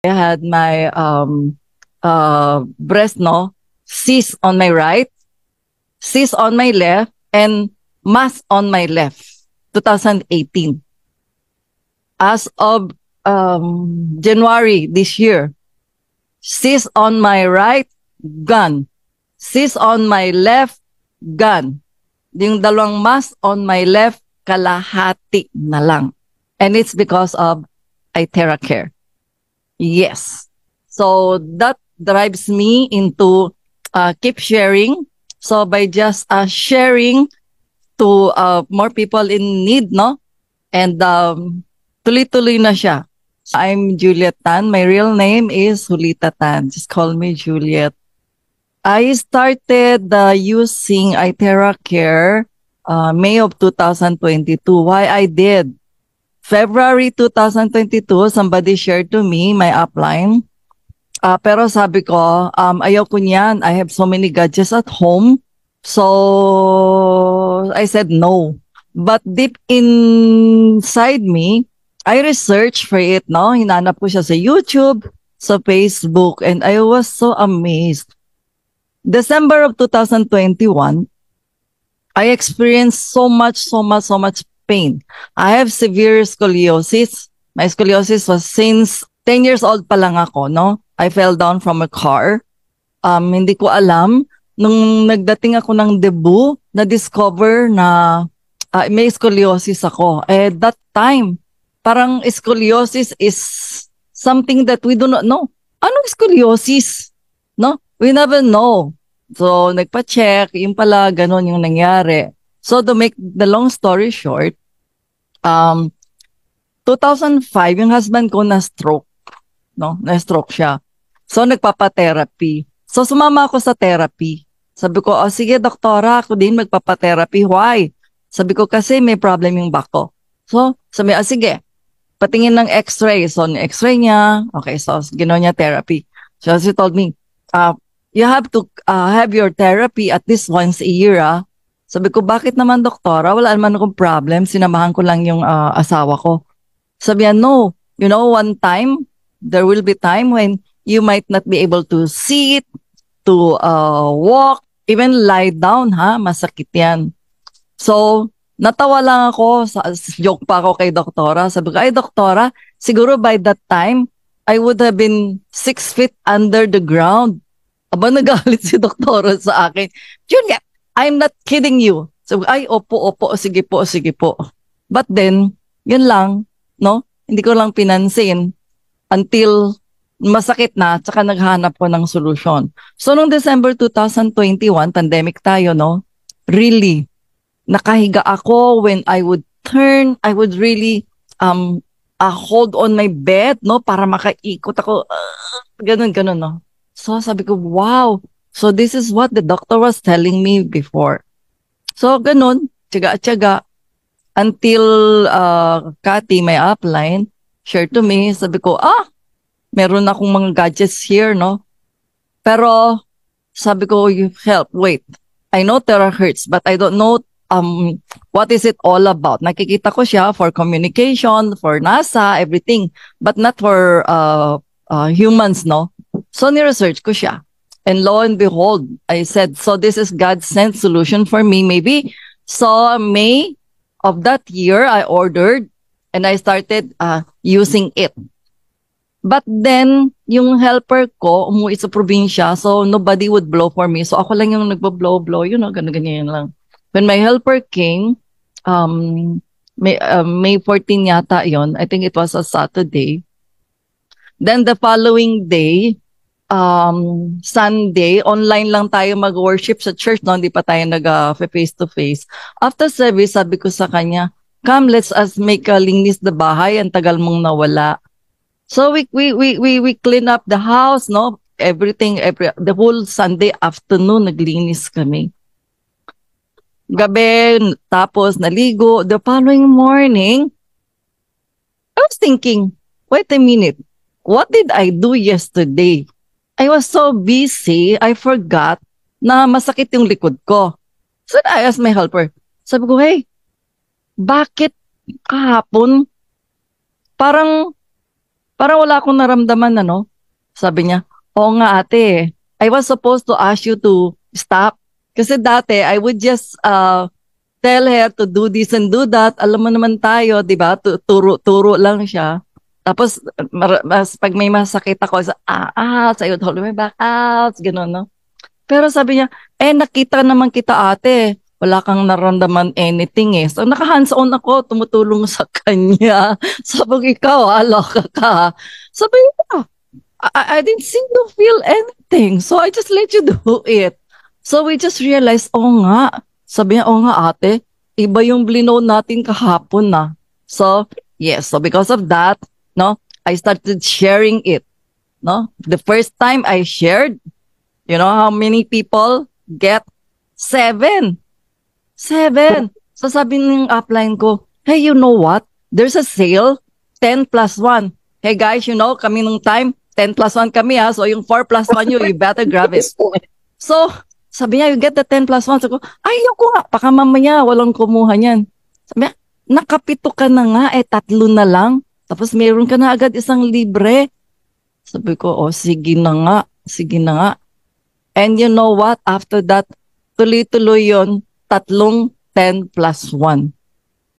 I had my breast, no, cyst on my right, cyst on my left, and mass on my left. 2018. As of January this year, cyst on my right, gone. Cyst on my left, gone. Yung dalawang mass on my left, kalahati na lang. And it's because of iTeracare. Yes. So that drives me into keep sharing. So by just sharing to more people in need, no? And tuloy-tuloy na siya. I'm Juliet Tan. My real name is Julita Tan. Just call me Juliet. I started using iTeracare May of 2022. Why I did? February 2022, somebody shared to me my upline. Pero sabi ko, ayaw ko niyan. I have so many gadgets at home. So I said no. But deep inside me, I researched for it, no? Hinanap ko siya sa YouTube, sa Facebook, and I was so amazed. December of 2021, I experienced so much pain. I have severe scoliosis. My scoliosis was since 10 years old pa lang ako, no? I fell down from a car. Hindi ko alam. Nung nagdating ako ng debut, na-discover na may scoliosis ako. At that time, parang scoliosis is something that we do not know. Anong scoliosis? No? We never know. So, nagpa-check, yung pala, ganun yung nangyari. So, to make the long story short, 2005, yung husband ko na-stroke. No? Na-stroke siya. So, nagpapa-therapy. So, sumama ako sa therapy. Sabi ko, oh, sige, doktora, ako din magpapa-therapy. Why? Sabi ko, kasi may problem yung back ko. So, sabi, sige, patingin ng x-ray. So, x-ray niya, okay, so, ginawa niya therapy. So, she told me, you have to have your therapy at least once a year. Sabi ko, bakit naman doktora? Wala naman akong problem. Sinamahan ko lang yung asawa ko. Sabi niya, no. You know, one time, there will be time when you might not be able to sit, to walk, even lie down, masakit yan. So, natawa lang ako, joke pa ako kay doktora. Sabi ko, ay doktora, siguro by that time, I would have been 6 feet under the ground. Aba, nagalit si doktora sa akin. Juliet, I'm not kidding you. Sabi ko, ay, opo, sige po. But then, yun lang, no? Hindi ko lang pinansin until masakit na, tsaka naghanap ko ng solusyon. So, noong December 2021, pandemic tayo, no? Really, nakahiga ako when I would turn, I would really hold on my bed, no? Para makaikot ako. Ganun, no? So, sabi ko, wow. So, this is what the doctor was telling me before. So, ganun, tiyaga-tiyaga. Until Cathy, my upline, shared to me, sabi ko, meron akong mga gadgets here, no? Pero, sabi ko, you help, wait. I know terahertz, but I don't know what is it all about. Nakikita ko siya for communication, for NASA, everything, but not for humans, no? So, ni-research ko siya. And lo and behold, I said, so this is God's sent solution for me, maybe. So, May of that year, I ordered and I started using it. But then, yung helper ko, umuwi sa probinsya, so nobody would blow for me. So, ako lang yung nagbo-blow, ganyan lang. When my helper came, May 14 yata yon. I think it was a Saturday. Then the following day, Sunday, online lang tayo mag-worship sa church, no? Hindi pa tayo nag-face-to-face. After service, sabi ko sa kanya, come, let's make a linis na bahay. Ang tagal mong nawala. So we clean up the house, no? Everything, the whole Sunday afternoon, naglinis kami. Gabi, tapos naligo. The following morning, I was thinking, wait a minute, what did I do yesterday? I was so busy, I forgot na masakit yung likod ko. So I asked my helper, sabi ko, hey, bakit kahapon parang Parang wala akong naramdaman, ano? Sabi niya, oo nga ate, I was supposed to ask you to stop. Kasi dati, I would just tell her to do this and do that. Alam mo naman tayo, di ba? Turo-turo lang siya. Tapos, pag may masakit ako, sa'yo, hold me back out, gano'n, no? Pero sabi niya, nakita naman kita ate. Wala kang naramdaman anything eh. So, naka-hands-on ako, tumutulong sa kanya. Sabi ko, ikaw, loka ka. Sabi niya, I didn't seem to feel anything. So, I just let you do it. So, we just realized, oh nga. Sabi niya, oh nga ate, iba yung blinow natin kahapon na. So, yes. So, because of that, no, I started sharing it. No, the first time I shared, you know how many people get? 7. 7. So sabi ng upline ko, hey, you know what? There's a sale, 10 plus 1. Hey guys, you know, kami nung time, 10 plus 1 kami ha. So yung 4 plus 1 you better grab it. So, sabi niya, you get the 10 plus 1. So ko, ayaw ko nga, baka mamaya walang kumuha niyan. Sabi niya, nakapito ka na nga, 3 na lang. Tapos meron ka na agad isang libre. Sabi ko, oh, sige na nga, sige na nga. And you know what? After that, tuloy-tuloy yun, 3 10 plus 1.